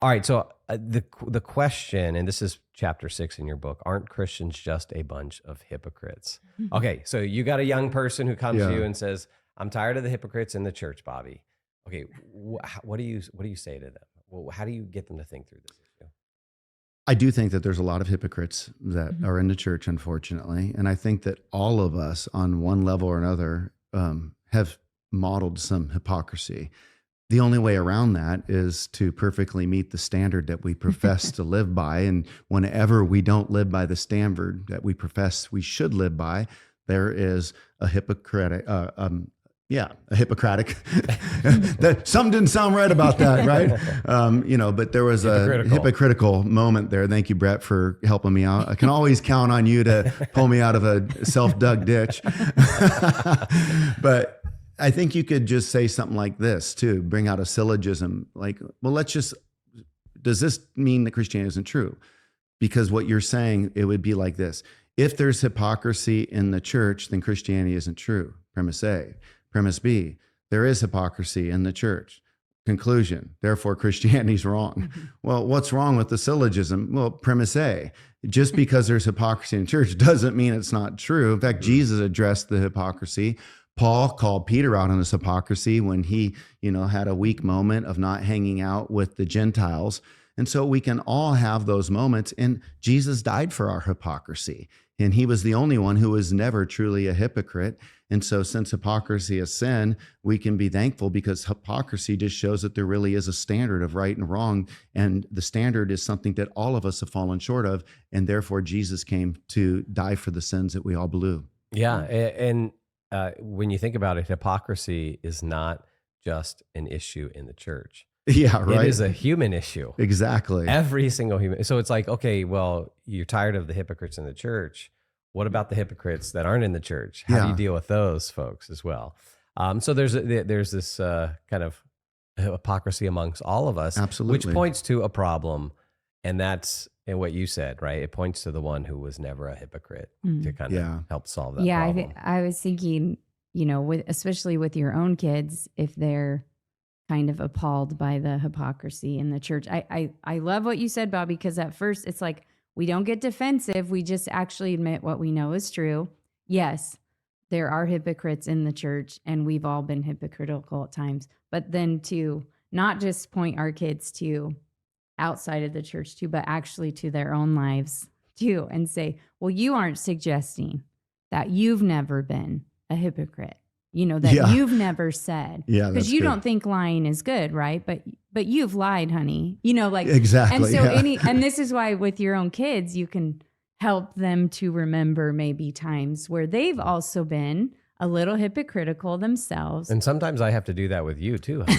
All right. So the question, and this is chapter 6 in your book, aren't Christians just a bunch of hypocrites? Okay. So you got a young person who comes to you and says, I'm tired of the hypocrites in the church, Bobby. Okay. What do you say to them? Well, how do you get them to think through this issue? I do think that there's a lot of hypocrites that are in the church, unfortunately. And I think that all of us on one level or another have modeled some hypocrisy. The only way around that is to perfectly meet the standard that we profess to live by. And whenever we don't live by the standard that we profess we should live by, there is a Hippocratic, a Hippocratic. Something didn't sound right about that, right? But there was a hypocritical moment there. Thank you, Brett, for helping me out. I can always count on you to pull me out of a self-dug ditch. But I think you could just say something like this too, bring out a syllogism like, well, does this mean that Christianity isn't true? Because what you're saying, it would be like this. If there's hypocrisy in the church, then Christianity isn't true. Premise A. Premise B, there is hypocrisy in the church. Conclusion, therefore Christianity's wrong. Well, what's wrong with the syllogism? Well, premise A, just because there's hypocrisy in the church doesn't mean it's not true. In fact, Jesus addressed the hypocrisy. Paul called Peter out on his hypocrisy when he, had a weak moment of not hanging out with the Gentiles. And so we can all have those moments. And Jesus died for our hypocrisy. And he was the only one who was never truly a hypocrite. And so since hypocrisy is sin, we can be thankful because hypocrisy just shows that there really is a standard of right and wrong. And the standard is something that all of us have fallen short of. And therefore, Jesus came to die for the sins that we all blew. Yeah. And when you think about it, hypocrisy is not just an issue in the church. Yeah, right. It is a human issue. Exactly. Every single human. So it's like, okay, well, you're tired of the hypocrites in the church. What about the hypocrites that aren't in the church? How do you deal with those folks as well? So there's this kind of hypocrisy amongst all of us, absolutely, which points to a problem, and that's what you said, right? It points to the one who was never a hypocrite to kind of help solve that problem. Yeah, I was thinking, especially with your own kids, if they're kind of appalled by the hypocrisy in the church. I love what you said, Bobby, because at first it's like, we don't get defensive. We just actually admit what we know is true. Yes, there are hypocrites in the church, and we've all been hypocritical at times. But then to not just point our kids to outside of the church too, but actually to their own lives too, and say, well, you aren't suggesting that you've never been a hypocrite. That you've never said. Yeah, because you don't think lying is good, right? But you've lied, honey. Exactly. And so and this is why with your own kids, you can help them to remember maybe times where they've also been a little hypocritical themselves. And sometimes I have to do that with you too. I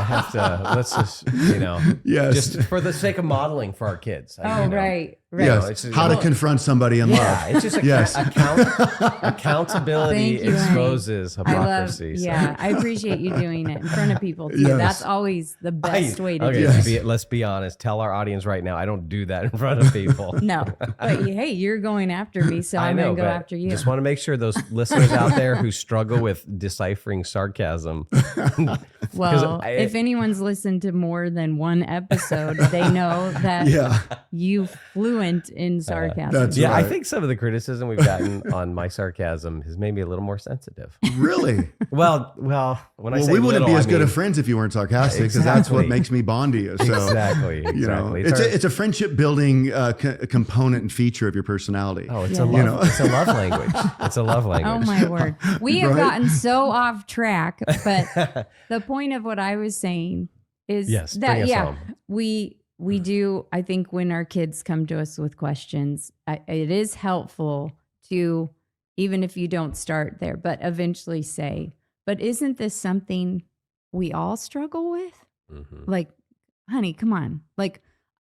have to, let's just, just for the sake of modeling for our kids. Right. Yes. How to confront somebody in love. It's just accountability exposes hypocrisy. I appreciate you doing it in front of people too. Yes. That's always the best way to do it. Let's be honest. Tell our audience right now, I don't do that in front of people. No, but hey, you're going after me, so I'm going to go after you. Just want to make sure those listeners out there who struggle with deciphering sarcasm. Well, if anyone's listened to more than one episode, they know that you fluent in sarcasm. Right. I think some of the criticism we've gotten on my sarcasm has made me a little more sensitive. Really? Well, when I say we wouldn't be as good of friends if you weren't sarcastic, because that's what makes me bond to you. So, exactly. It's a friendship building component and feature of your personality. Oh, it's a love language. It's a love language. Oh my word. We have gotten so off track, but the point of what I was saying is that we do, I think when our kids come to us with questions, it is helpful to, even if you don't start there, but eventually say, but isn't this something we all struggle with? Mm-hmm. Like, honey, come on. Like,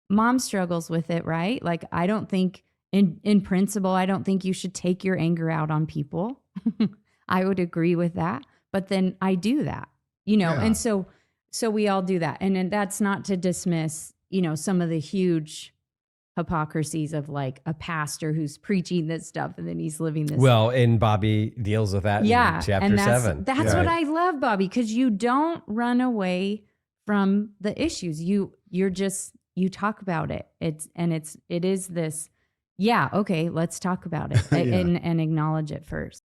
mom struggles with it, right? Like, I don't think, in principle, I don't think you should take your anger out on people. I would agree with that. But then I do that, and so we all do that. And that's not to dismiss some of the huge hypocrisies of like a pastor who's preaching this stuff and then he's living this. Well, and Bobby deals with that in chapter 7. That's what I love, Bobby, because you don't run away from the issues. You you talk about it. It is this, yeah, okay, let's talk about it and acknowledge it first.